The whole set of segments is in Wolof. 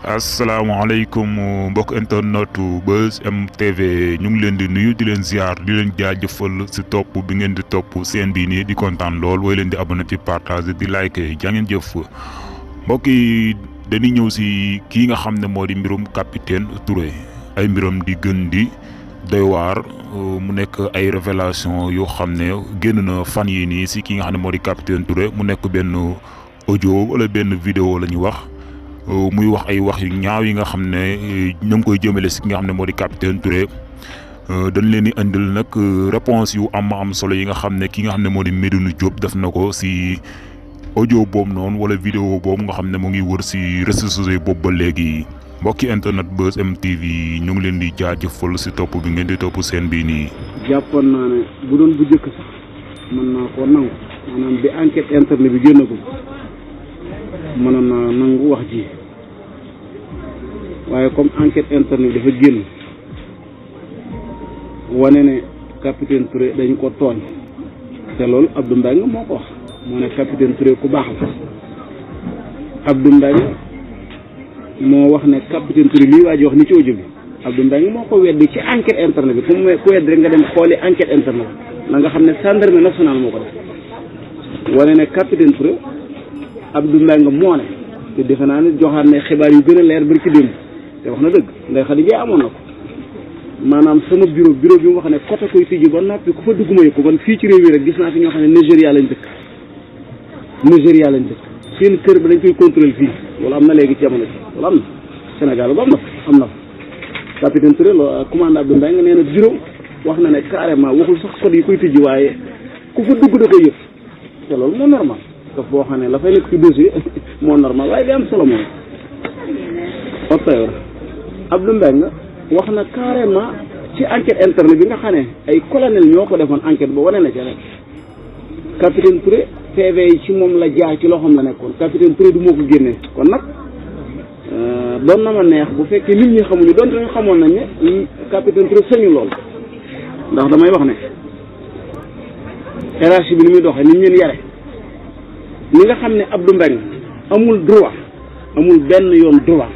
asalaamaaleykum mbokk internet Buzz M TV ñu ngi leen di nuyu di leen ziar di leen jaajëfal si topp bi ngeen di topp seen bii nii di kontaan lool way leen di abonné ci partage di like jaa ngeen jëf mbokk yi dañuy ñëw si kii nga xam ne moo di mbirum capitaine Touré ay mbiram di gën di doy waar mu nekk ay révélation yoo xam ne génn na fan yi nii si ki nga xam ne moo di capitaine Touré mu nekk benn audio wala benn vidéo la ñu wax. muy wax ay wax yu ñaaw yi nga xam ne ñu ngi koy jëmale si ki nga xam ne moo di capitaine Touré dañ leen di indil nag réponse yu am solo yi nga xam ne ki nga xam ne moo di Médoune Diop def na ko si audio boobu noonu wala vidéo boobu nga xam ne mu ngi wër si réseaux sociaux boobu ba léegi mbokki internet Buzz M TV ñu ngi leen di jaajëfal si topp bi ngeen di topp seen bii nii. jàppoon naa ne bu doon bu njëkk sax mën naa koo nangu maanaam bi enquête interne bi génnagul. mënoon naa nangu wax ji waaye comme enquête interne bi dafa génn wane ne capitaine Touré dañ ko tooñ te loolu Abdou Mbengue moo ko wax moo ne capitaine Touré ku baax la Abdou Mbengue moo wax ne capitaine Touré lii waa ji wax ni ci audio bi Abdou Mbengue moo ko weddi ci enquête interne bi ku weddi rek nga dem xooli enquête interne bi la nga xam ne gendarmerie nationale moo ko def wane ne capitaine Touré Abdou Mbengue moo ne te defe naa ne joxaat ne xibaar yu gën a leer bari ci démb te wax na dëgg Ndeye Khady Ndiaye amoon na ko maanaam sama bureau bi mu wax ne côté koy tijji ba noppi ku fa dugg ma yëg ko man fii ci réew yi rek gis naa fi ñoo xam ne Nigéria lañ dëkk seen kër ba dañ koy contrôler fii loolu am na léegi ci jamono ji loolu am na Sénégal ba am na fa capitaine Touré loolu commandant Abdou Mbengue nee na bureau wax na ne carrément waxul sax code yi koy tijji waaye ku fa dugg da koy yëg te loolu moo normal daf boo xam ne la fay nekk ci dossier moo normal waaye li am solo mooy Abdou Mbengue wax na carrément ci enquête interne bi nga xam ne ay colonel ñoo ko defoon enquête ba wane na ca rek capitaine Touré PV yi ci moom la jaar ci loxoom la nekkoon capitaine Touré du moo ko génnee kon nag doon na ma neex bu fekkee nit ñi xamuñu doon ñu xamoon nañ ne capitaine Touré sañu lool ndax damay wax ne hiérarchie bi ni muy doxee ni ñu leen yare ñi nga xam ne Abdou Mbengue amul droit amul benn yoon droit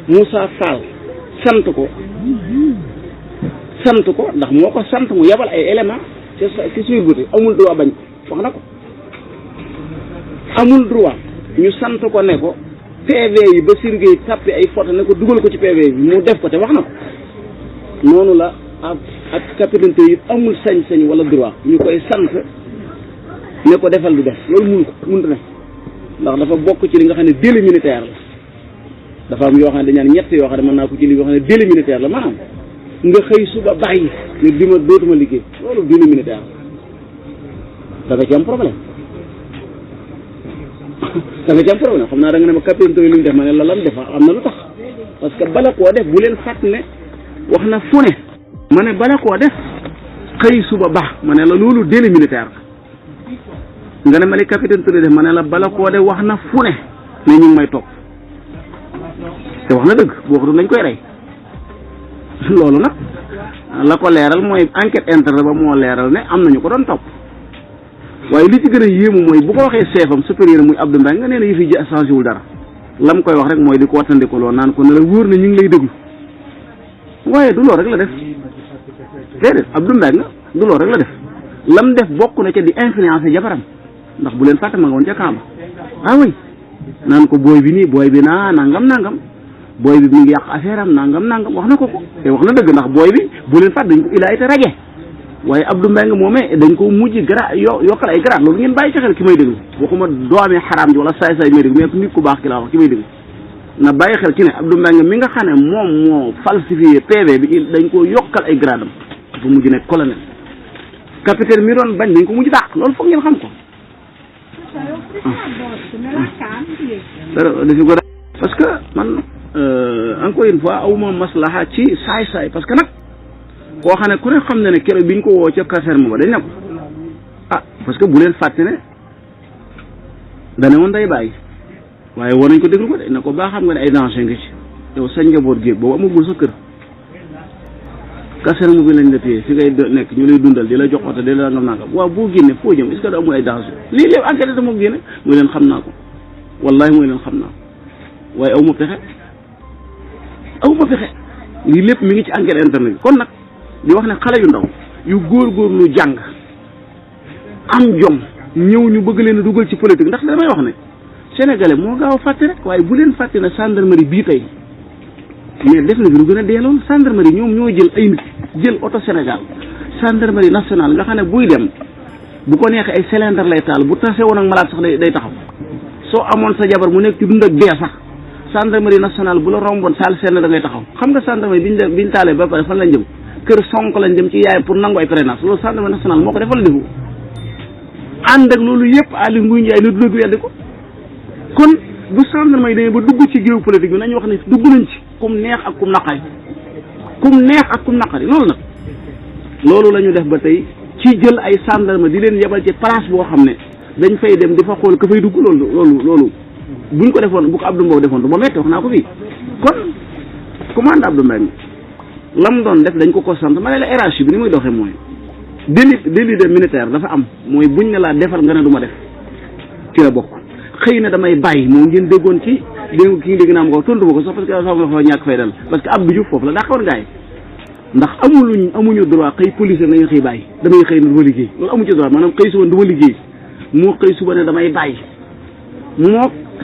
Moussa Fall sant ko ndax moo ko sant mu yebal ay éléments ci suy buti amul droit bañ ko wax na ko amul droit ñu sant ko ne ko PV yi ba sirgéey tàppi ay photo ne ko dugal ko ci PV bi mu def ko te wax na ko noonu la ak capitaine Touré it amul sañ-sañ wala droit ñu koy sant ne ko defal du def loolu mënut ne ndax dafa bokk ci li nga xam ne délit militaire la dafa am yoo xam ne dañu naan ñett yoo xam ne mën naa ko ci li yoo xam ne délit militaire la maanaam nga xëy suba bàyyi ne bi ma dootuma liggéey loolu délit militaire da nga ci am problème xam naa da nga ne ma capitaine Touré li mu def ma ne la lan defa am na lu tax parce que bala koo def bu leen fàtt ne wax na fu ne ma ne bala koo def xëy suba baax ma ne la loolu délit militaire nga ne ma li capitaine Touré def ma ne la bala koo de wax na fu ne ñu ngi may topp te wax na dëgg boo ko doon dañ koy rey loolu nag la ko leeral mooy enquête interne ba moo leeral ne am nañu ko doon topp waaye li ci gën a yéemu mooy bu ko waxee chefam supérieur muy Abdou Mbengue nga nee na yëf yi changé wul dara lam koy wax rek mooy di ko wattandiku loo naan ko ne la wóor na ñu ngi lay déglu waaye du loolu rek la def déedéet Abdou Mbengue du loolu rek la def lam def bokk na ca di influencer jabaram ndax bu leen fàtte ma nga woon ca Kaaba oui naan ko booy bi nii booy bi naa nangam booy bi mi ngi yàq affaire am nangam wax na ko te wax na dëgg ndax booy bi bu leen fàtte dañ ko il a été radié waaye Abdou Mbengue moomee dañ ko mujj yokkal ay grade loolu ngeen bàyyi ci xel ki may déglu waxuma doomi xaraam ji wala saay may déglu mais nit ku baax ki laa wax ki may déglu na bàyyi xel ci ne Abdou Mbengue mi nga xam ne moom moo falsifié PV bi dañ ko yokkal ay grade am dafa mujj nekk colonel capitaine mi doon bañ dañ ko mujj dàq loolu foog ngeen xam ko parce que man encore une fois awuma maslaha ci saay parce que nag koo xam ne ku ne xam ne ne keroog bi ñu ko woo ca caserne ba dañ ne ko parce que bu leen fàtte ne dane woon day bàyyi waaye war nañ ko déglu ko de ne ko baa xam nga ne ay danger nga ci yow sa njaboot géeg boobu amagul sa kër caserne bi lañ la téye fi ngay nekk ñu lay dundal di la jox oto di la nangam waaw boo génne foo jëm est-ce que da amul ay danger lii lépp enquête moo génne muy leen xam naa ko wallahi muy leen xam naa ko waaye aw ma pexe ba fexe lii lépp mi ngi ci enquête internet bi kon nag di wax ne xale yu ndaw yu góorgóorlu jàng am jom ñëw ñu bëgg leen a dugal ci politique ndax damay wax ne sénégalais moo gaaw a fàtte rek waaye bu leen fàtte ne gendarmerie bii tey mais def na fi lu gën a dee loolu gendarmerie ñoom ñoo jël ay nit jël oto Sénégal gendarmerie nationale nga xam ne buy dem bu ko neexee ay cylindre lay taal bu tase woon ak malade sax day taxaw soo amoon sa jabar mu nekk ci dund ak dee sax gendarmerie nationale bu la romboon saal seen da ngay taxaw xam nga gendarmerie biñ taalee ba pare fan lañ jëm kër Sonko lañ jëm ci yaayam pour nangu ay prénance loolu gendarmerie nationale moo ko defal defu ànd ak loolu yëpp Aly Ngouille Ndiaye lu dugg weddi ko kon bu gendarmerie demee ba dugg ci géew politique bi nañu wax ne dugg nañ ci kum neex ak kum naqari loolu nag loolu la ñu def ba tey ci jël ay gendarme di leen yebal ci place boo xam ne dañ fay dem di fa xool ka fay dugg loolu buñ ko defoon bu ko Abdou Mbow defoon du ma metti wax naa ko fii kon commande Abdou Mbengue lam doon def dañ ko sant ma ne la hiérarchie bi ni muy doxee mooy délit de militaire dafa am mooy buñ ne laa defal nga ne du ma def ci la bokk xëy na damay bàyyi moom ngeen déggoon ci dégg naa ma ko tontu ma ko sax parce que dafa ma ñàkk fay dal parce que Abdou Diouf foofu la daa xawoon gaay ndax amuñu droit xëy police nañu xëy bàyyi damay xëy na du ma liggéey loolu amu ci droit maanaam xëy suba du ma liggéey moo xëy suba ne damay bàyyi moo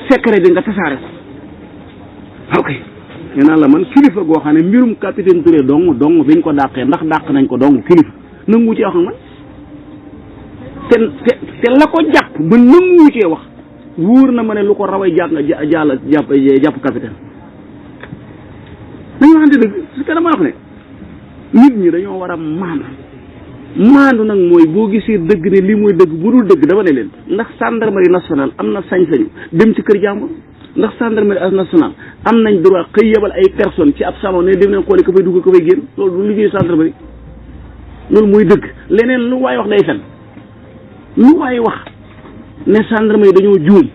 secret bi nga tasaare ko ok nee naa la man kilifa goo xam ne mbirum capitaine Touré dong biñ ko dàqee ndax dàq nañ ko dong kilifa nangu cee wax ak man te la ko jàpp ba nangu cee wax wóor na ma ne lu ko raway jàpp capitaine dañu waxante dëgg parce que dama wax ne nit ñi dañoo war a maandu nag mooy boo gisee dëgg ne lii mooy dëgg bu dul dëgg dama ne leen ndax gendarmerie nationale am na sañ-sañu dem ci kër jàmbur ndax gendarmerie nationale am nañ droit xëy yebal ay personnes ci ab salon ne dem leen xooli ka fay dugg ka fay génn loolu du liggéey gendarmerie loolu mooy dëgg leneen lu waay wax day fen lu waay wax ne gendarmerie dañoo juum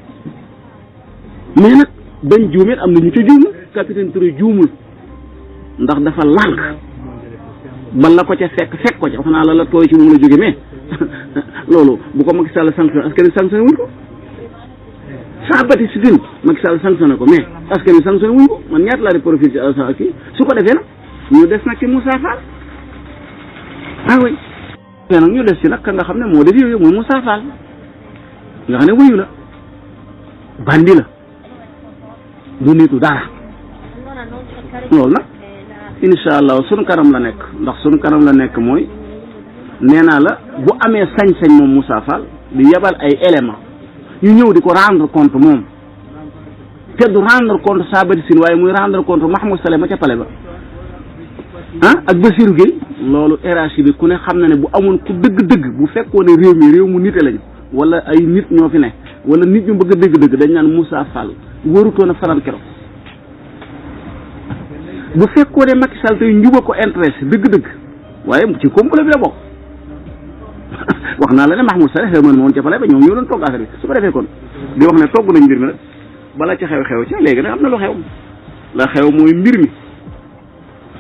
mais nag bañ juumee am na ñu ca juum capitaine Touré juumul ndax dafa lànk ban la ko ca fekk ko ca wax naa la tooy ci moom la jóge mais loolu bu ko Macky Sall sanctionné askan wi sanctionné wuñ ko sans Batistine Macky Sall sanctionné ko mais askan wi sanctionné wuñ ko man ñaata laa di profil ci ak kii su ko defee nag ñu des nag ci Moussa Fall oui mais nag ñu des ci nag ka nga xam ne moo def yooyu muy Moussa Fall nga xam ne wuyu la bandi la du nitu dara loolu nag incha allah sunu kanam la nekk ndax sunu kanam la nekk mooy nee naa la bu amee sañ-sañ moom Moussa Fall di yebal ay éléments ñu ñëw di ko rendre compte moom te du rendre compte saa Batistine waaye muy rendre compte Mahmoud Saleh ma ca pale ba ak Bassirou Gueye loolu hiérarchie bi ku ne xam na ne bu amoon ku dëgg-dëgg bu fekkoon ne réew mu nite lañu wala ay nit ñoo fi ne wala nit ñu bëgg a dëgg-dëgg dañ naan Moussa Fall warutoon a fanaan keroog bu fekkoo ne Macky Sall tey njuba ko intéressé dëgg-dëgg waaye ci complot bi la bokk wax naa la ne Mahmoud Saleh xew man moon ca pale ba ñoom ñoo doon togg affaire bi su ko defee kon di wax ne togg nañ mbir mi nag bala ca xew ca léegi nag am na lu xew la xew mooy mbir mi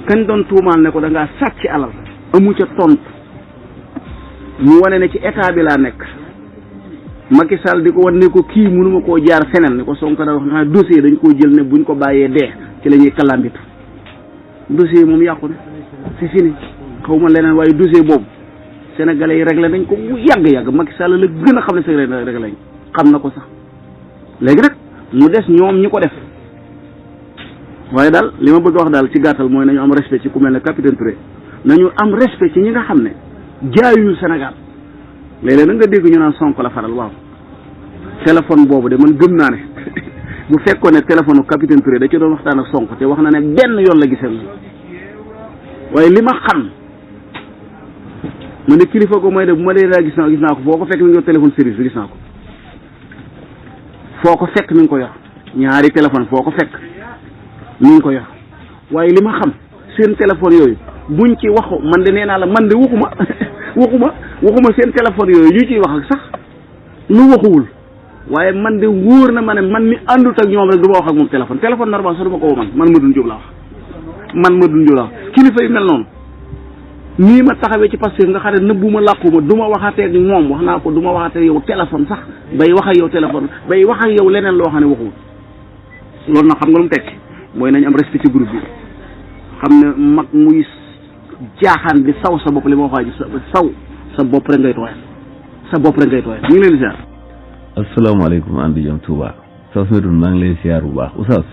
kañ doon tuumaal ne ko da ngaa sàcc alal amu ca tontu mu wane ne ci état bi laa nekk Macky Sall di ko wan ne ko kii mënuma koo jaar feneen ni ko Sonko da wax nga xam dossier dañ koo jël ne buñ ko bàyyee dee ci la ñuy kalambitu dossier moom yàqu na c'est fini xaw ma leneen waaye dossier boobu sénégalais yi réglé nañ ko bu yàgg Macky Sall la gën a xam ne sénégalais réglé nañ xam na ko sax léegi nag mu des ñoom ñi ko def waaye daal li ma bëgg wax daal ci gàttal mooy nañu am respect ci ku mel ne capitaine Touré nañu am respect ci ñi nga xam ne jaayuñu Sénégal léeg-léeg nag nga dégg ñu naan Sonko la faral waaw téléphone boobu de man gëm naa ne bu fekkoon ne téléphone capitaine Touré da ci doon waxtaan ak Sonko te wax na ne benn yoon la gisee waaye li ma xam ma ne kilifa ko mooy de bu ma dee daa gis naa ko foo ko fekk mi ngi yor téléphone service bi gis naa ko foo ko fekk mi ngi ko yor ñaari téléphone foo ko fekk mi ngi ko yor waaye li ma xam seen téléphone yooyu buñ ci waxu man de nee naa la man de waxuma seen téléphone yooyu ñu ciy wax ak sax lu waxuwul waaye man de wóor na ma ne man mi àndut ak ñoom rek du ma wax ak moom téléphone normal sax du ma ko woo man Madoune Diop laa wax kilifa yu mel noonu nii ma taxawee ci Pastef nga xam ne nëbbuma làquma du ma waxatee ak moom wax naa ko du ma waxatee yow téléphone sax bay wax ak yow téléphone bay wax ak yow leneen loo xam ne waxuwul loolu nag xam nga lu mu tekki mooy nañ am respect ci groupe bi xam ne mag muy jaaxaan di saw sa bopp li ma waxaa ji saw sa bopp rek ngay tooyal sa bopp rek ngay tooyal ñu ngi leen di ziar. asalaamaaleykum Andi Diom Touba Oustaz Medoune maa ngi lay ziar bu baax Oustaz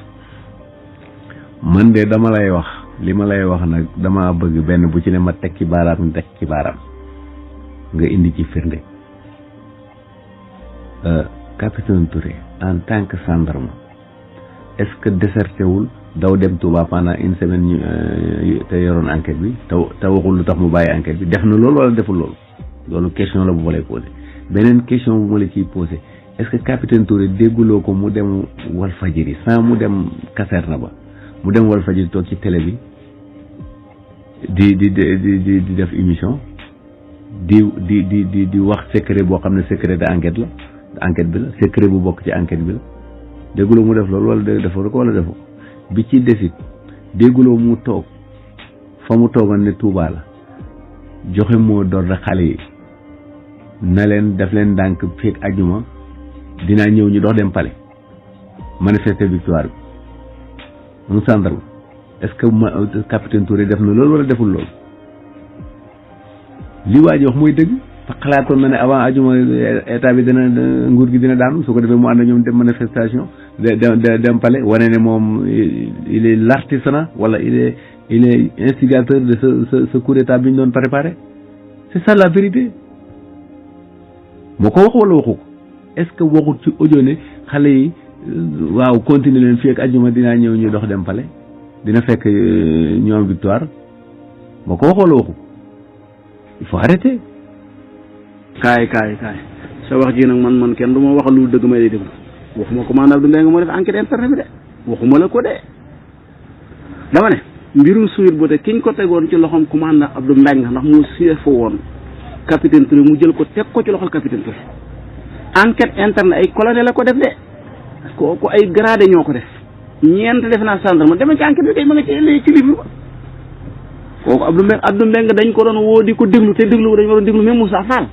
man de dama lay wax li ma lay wax nag dama bëgg benn bu ci ne ma teg ci baaraam ñu teg ci baaraam nga indi ci firnde capitaine Touré en tant que gendarme est-ce que déserté wul daw dem Touba pendant une semaine ñu te yoroon enquête bi te waxul lu tax mu bàyyi enquête bi def na loolu wala deful loolu question la bu ma lay posé beneen question bu ma la ciy posé est-ce que capitaine Touré dégguloo ko mu dem Walfadjri sans mu dem caserne ba mu dem Walfadjri toog ci télé bi di def émission di wax secret boo xam ne secret de enquête bi la secret bu bokk ci enquête bi la dégguloo mu def loolu wala defoo ko wala defoo bi ci desit dégguloo mu toog fa mu toogoon ne Touba la joxe moo d'ordre xale yi na leen def leen ndànk feeg ajuma dinaa ñëw ñu dox dem palais manifester victoire bi mu gendarme est-ce que capitaine Touré def na loolu wala deful loolu li waa ji wax mooy dëgg fa xalaatoon na ne avant ajuma état bi nguur gi dina daanu su ko defee mu ànd ñoom dem manifestation dem palais wane ne moom il est l'artisanat wala il est instigateur de ce coup d'état bi ñu doon préparé c'est ça la vérité moo ko wax wala waxu ko est-ce que waxut ci audio ne xale yi waaw continuer leen fii ak ajuma dinaa ñëw ñu dox dem palais dina fekk ñu am victoire moo ko wax wala waxu il faut arrêter. kaay sa wax ji nag man kenn du ma wax lu dëgg may lay déglu waxuma commandant Abdou Mbengue moo def enquête interne bi de waxuma la ko de dama ne mbirum Sweet Beauté kiñ ko tegoon ci loxoom commandant Abdou Mbengue ndax mu CFO woon capitaine Touré mu jël ko teg ko ci loxol capitaine Touré enquête interne ay colonel la ko def de ko ay gradé ñoo ko def ñeent def naa gendarme dama ci enquête bi kay ma nga ci livre ba kooku Abdou Mbengue dañ ko doon woo di ko déglu te déglu dañ waroon déglu même Moussa Fall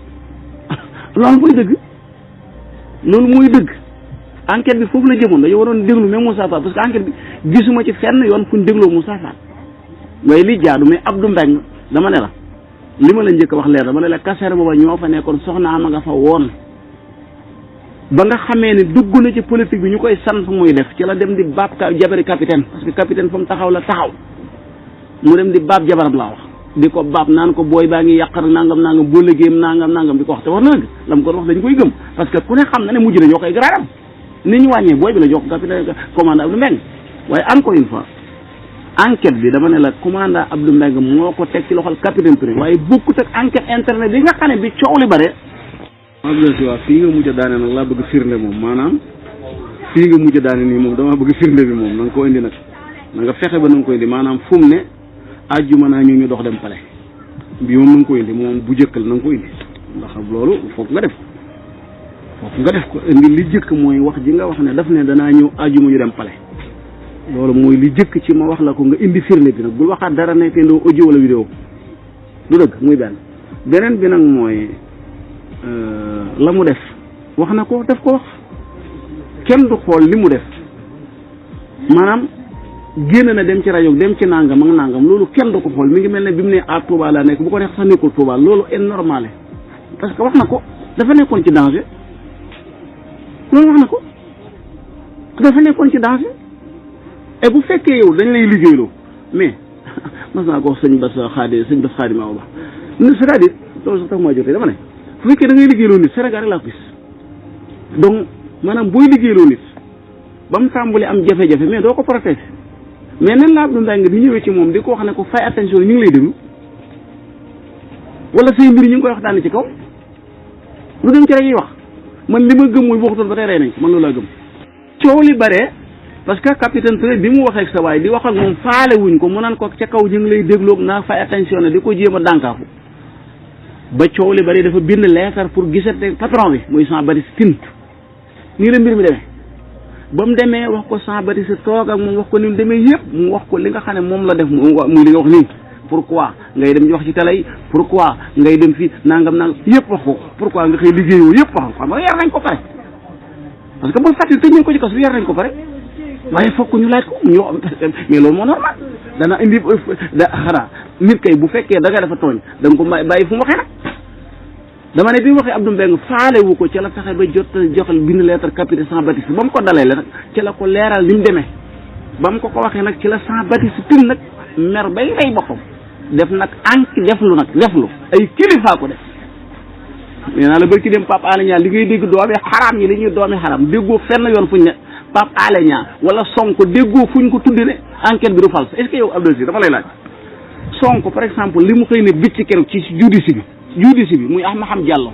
loolu mooy dëgg enquête bi foofu la jëmoon dañu waroon déglu même Moussa Fall parce que enquête bi gisuma ci fenn yoon fu ñu dégloo Moussa Fall waaye li jaadu mais Abdou Mbengue dama ne la li ma la njëkk wax leer dama ne la caserne booba ñoo fa nekkoon soxna ama nga fa woon ba nga xamee ne dugg na ci politique bi ñu koy sant muy def ci la dem di baab jabari capitaine parce que capitaine fa mu taxaw la taxaw mu dem di baab jabaram laa wax di ko baab naan ko booy baa ngi yàqar nangam boo liggéeyam nangam di ko wax te wax na dëgg la mu ko wax dañ koy gëm parce que ku ne xam na ne mujj na ñoo koy garaadam ni ñu wàññee booy bi la jox capitaine commandant Abdou Mbengue waaye encore une fois enquête bi dama ne la commandant Abdou Mbengue moo ko teg ci loxol capitaine Touré waaye bokkut ak enquête interne bi nga xam ne bi coow li bare waaw fii nga mujj a daane nag laa bëgg firnde moom maanaam fii nga mujj a daane nii moom damaa bëgg firnde bi moom na nga ko indi nag na nga fexe ba na nga ko indi maanaam fu mu ne àjjuma naa ñu dox dem palais bi moom na nga ko indi moom bu jëkkal na nga ko indi ndax loolu foog nga def ko indi li jëkk mooy wax ji nga wax ne daf ne danaa ñëw àjjuma ñu dem palais loolu mooy li jëkk ci ma wax la ko nga indi firnde bi nag bul waxaat dara ne te ndoo audio wala vidéo du dëgg muy beneen bi nag mooy la mu def wax na ko def ko wax kenn du xool li mu def maanaam génn na dem ci rajo dem ci nangam ak nangam loolu kenn du ko xool mi ngi mel ne bi mu ne à Touba laa nekk bu ko neex sax nekkul Touba loolu est normal parce que wax na ko dafa nekkoon ci danger loolu wax na ko dafa nekkoon ci danger et bu fekkee yow dañ lay liggéeyloo mais mas naa ko wax sëñ Bass Xaadim Awa Ba c'est-à-dire loolu sax tax maa jotee dama ne bu fekkee da ngay liggéeyloo nit Sénégal rek laa ko gis donc maanaam booy liggéeyloo nit ba mu tàmbali am jafe-jafe mais doo ko protéger mais nan la Abdou Mbengue di ñëwee ci moom di ko wax ne ko fay attention ñu ngi lay déglu wala say mbir ñu ngi koy wax daane ci kaw lu dem ci rek yi wax man li ma gëm mooy waxutoon ba tey rey nañ man loolu laa gëm coow li bare parce que capitaine Touré bi mu waxee ak sa waay di wax ak moom faale wuñ ko mu naan ko ca kaw ñu ngi lay dégloog naa fay attention ne di ko jéem a dànkaafu ba coow li bari dafa bind leetar pour gisate patron bi muy Jean Baptiste Tine nii la mbir mi demee ba mu demee wax ko Jean Baptiste toog ak moom wax ko ni mu demee yëpp mu wax ko li nga xam ne moom la def muy li nga wax nii pourquoi ngay dem di wax ci télé yi pourquoi ngay dem fii nangam yëpp wax ko pourquoi nga xëy liggéeyoo yëpp wax ko xam nga yar nañ ko pare parce que bul fàttali tëj nañ ko ci kaso bi yar nañ ko pare waaye fokk ñu laaj ko ñoo mais loolu moo normal dana indi xanaa nit kay bu fekkee da nga dafa tooñ da nga ko bàyyi fu mu waxee nag dama ne bi mu waxee Abdou Mbengue faale wu ko ci la fexe ba joxal bind lettre capitaine Jean-Baptiste ba mu ko dalee la nag ci la ko leeral ni mu demee ba mu ko waxee nag ci la Jean-Baptiste tin nag mer bay rey boppam def nag deflu ay kilifaa ko def nee naa la barki dem Pape Alé Niang li ngay dégg doomi xaraam ñi li ñuy doomi xaraam déggoo fenn yoon fuñ ne Pape Alé Niang wala Sonko déggoo fuñ ko tudde ne enquête bi du false est-ce que yow Abdou Si dama lay laaj Sonko par exemple li mu xëy ne bicc keroog ci judici bi muy Maham Diallo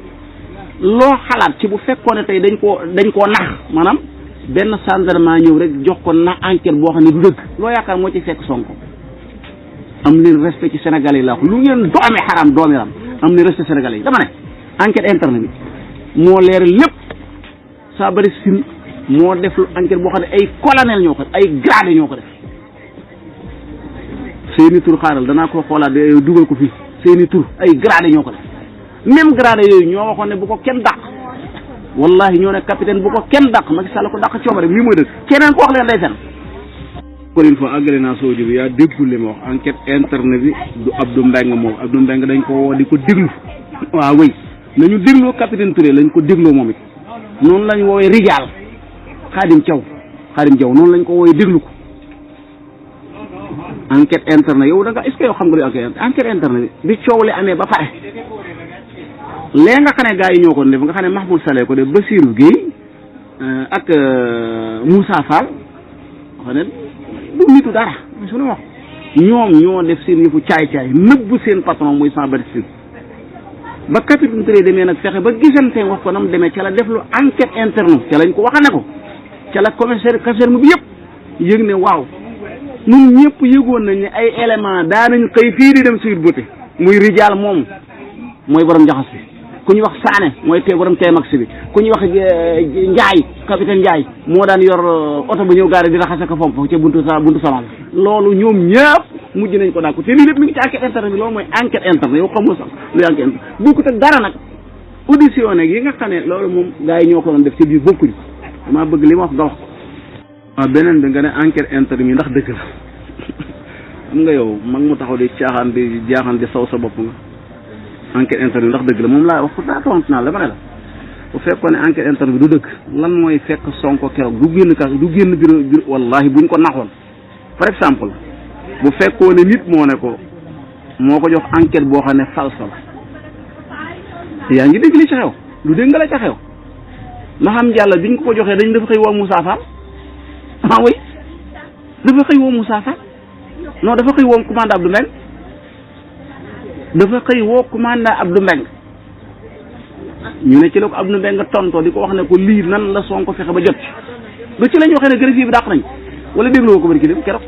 loo xalaat ci bu fekkoon ne tey dañ koo nax maanaam benn gendarme ñëw rek jox ko na enquête boo xam ne du dëgg loo yaakaar moo ci fekk Sonko am leen respect ci Sénégalais yi laa ko lu ngeen doomi xaraam doomi ram am leen respect Sénégalais yi dama ne enquête interne bi moo leer lépp saa bari sin moo def lu enquête boo xam ne ay colonel ñoo ko ay grade ñoo ko def seeni tur xaaral danaa ko xoolaat dugal ko fii seeni tur ay grade ñoo ko def même grade yooyu ñoo waxoon ne bu ko kenn dàq wallahi ñoo ne capitaine bu ko kenn dàq Macky Sall ko dàq coobare lii mooy dëgg keneen ko wax leen day fen encore une fois àggale naa sooju bi yaa déggul li ma wax enquête interne bi du Abdou Mbengue moom Abdou Mbengue dañ ko woo di ko déglu waaw wéy nañu dégloo capitaine Touré lañ ko dégloo moom it noonu lañ woowee Rijaal Khadim Diaw noonu lañ ko woowee déglu ko enquête interne yow da nga est-ce que yow xam nga lu enquête interne bi coow li amee ba pare léegi nga xam ne gars yi ñoo ko def nga xam ne Mahmoud Saleh ko def Bassirou Guèye ak Moussa Fall xam ne du nitu dara suñu wax ñoom ñoo def seen yëfu caay-caay nëbbu seen patron muy Jean-Baptiste ba capitaine Touré demee nag fexe ba gisante wax ko nam demee ca la def lu enquête interne ca lañ ko waxane ko ca la commissaire caserne bi yëpp yëg ne waaw ñun ñëpp yëgoon nañ ne ay élément daanañ xëy fii di dem Sweet Beauté muy Rijaal moom mooy borom njaxas bi ku ñu wax Sané mooy borom Tmax bi ku ñu wax Ndiaye capitaine Ndiaye moo daan yor oto bu ñëw gaare di raxase ko fomp ca buntu sama loolu ñoom ñëpp mujj nañ ko dàkku te lii lépp mi ngi ci enquête interne bi loolu mooy enquête interne yow xamul sax luy enquête interne bokkut ak dara nag audition nag yi nga xam ne loolu moom gars yi ñoo ko doon def ci biir bokkuñu damaa bëgg li ma wax nga wax ko waaw beneen bi nga ne enquête interne yi ndax dëgg la xam nga yow mag mu taxaw di caaxaan di jaaxaan di saw sa bopp nga enquête interne ndax dëgg la moom laa wax ko daa tontu naa dama ne la bu fekkoon ne enquête interne bi du dëgg lan mooy fekk Sonko keroog du génn bureau wallahi buñ ko naxoon par exemple bu fekkoon ne nit moo ne ko moo ko jox enquête boo xam ne false la yaa ngi dégg li ca xew lu dégg nga la ca xew Maham Diallo biñ ko joxee dañ dafa xëy woo Moussa Fall oui dafa xëy woo Moussa Fall non dafa xëy woo commandant Abdou Mbengue dafa xëy woo commandant Abdou Mbengue ñu ne ci la ko Abdou Mbengue tontoo di ko wax ne ko lii nan la Sonko fexe ba jot ci ba ci lañ waxee ne greffier bi dàq nañ wala dégloo ko bari ki dem keroog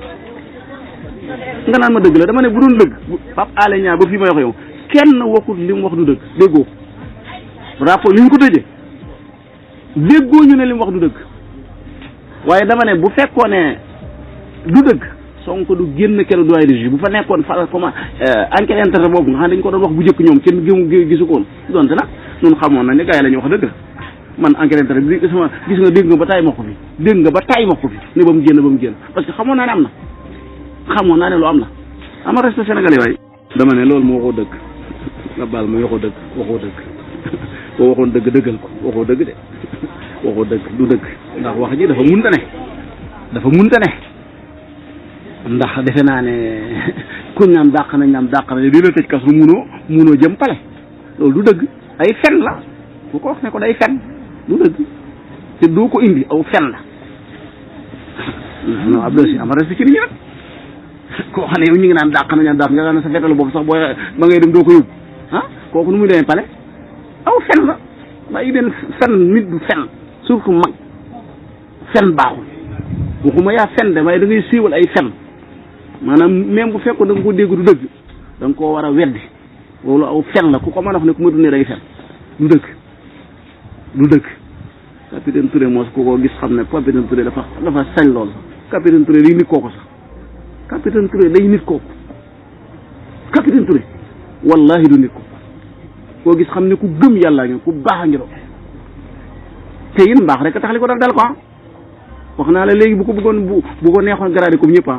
nga naan ma dëgg la dama ne bu doon dëgg Pape Alé Niang ba fii may wax yow kenn waxut li mu wax du dëgg déggoo rapport li ñu ko tëjee déggoo ñu ne li mu wax du dëgg waaye dama ne bu fekkoon ne du dëgg Sonko du génn keroog doyen de juge bu fa nekkoon fa comment enquête interne boobu nga xam ne dañ ko doon wax bu njëkk ñoom kenn gisu ko woon donte nag ñun xamoon nañ ne gars yi la ñuy wax dëgg man enquête interne bi gis nga dégg nga ba tay ma ko fi dégg nga ba tay ma ko fi ne ba mu génn parce que xamoon naa ne am na xamoon naa ne lu am la ama respect sénégalais waay dama ne loolu moo waxoo dëgg nga baal ma waxoo dëgg boo waxoon dëgg dëggal ko waxoo dëgg de waxoo dëgg du dëgg ndax wax ji dafa munta ne ndax defe naa ne kuñ naan dàq nañ di la tëj kasu munoo jëm pale loolu du dëgg ay fen la bu ko wax ne ko day fen du dëgg te doo ko indi aw fen la non Abdou Si ama respect ci nit ñi nag koo xam ne yow ñu ngi naan dàq nga xam ne sa fetalu boobu sax booy ba ngay dem doo ko yóbbu kooku nu muy demee pale aw fen la waaye den fen nit du fen surtout mag fen baaxul waxuma yaa fen de waaye da ngay siiwal ay fen maanaam même bu fekkoon da nga ko dégg du dëgg da nga koo war a weddi loolu aw fen la ku ko mën a wax ne ku ma dundee day fen du dëgg capitaine Touré moos ku ko gis xam ne capitaine Touré dafa sañ lool capitaine Touré day nit kooku sax capitaine Touré day nit kooku capitaine Touré wallahi du nit ko koo gis xam ne ku gëm yàlla ngi ku baax a ngi doon te it mbaax rek a tax li ko dal ko wax naa la léegi bu ko bëggoon bu ko neexoon gradé comme ñëpp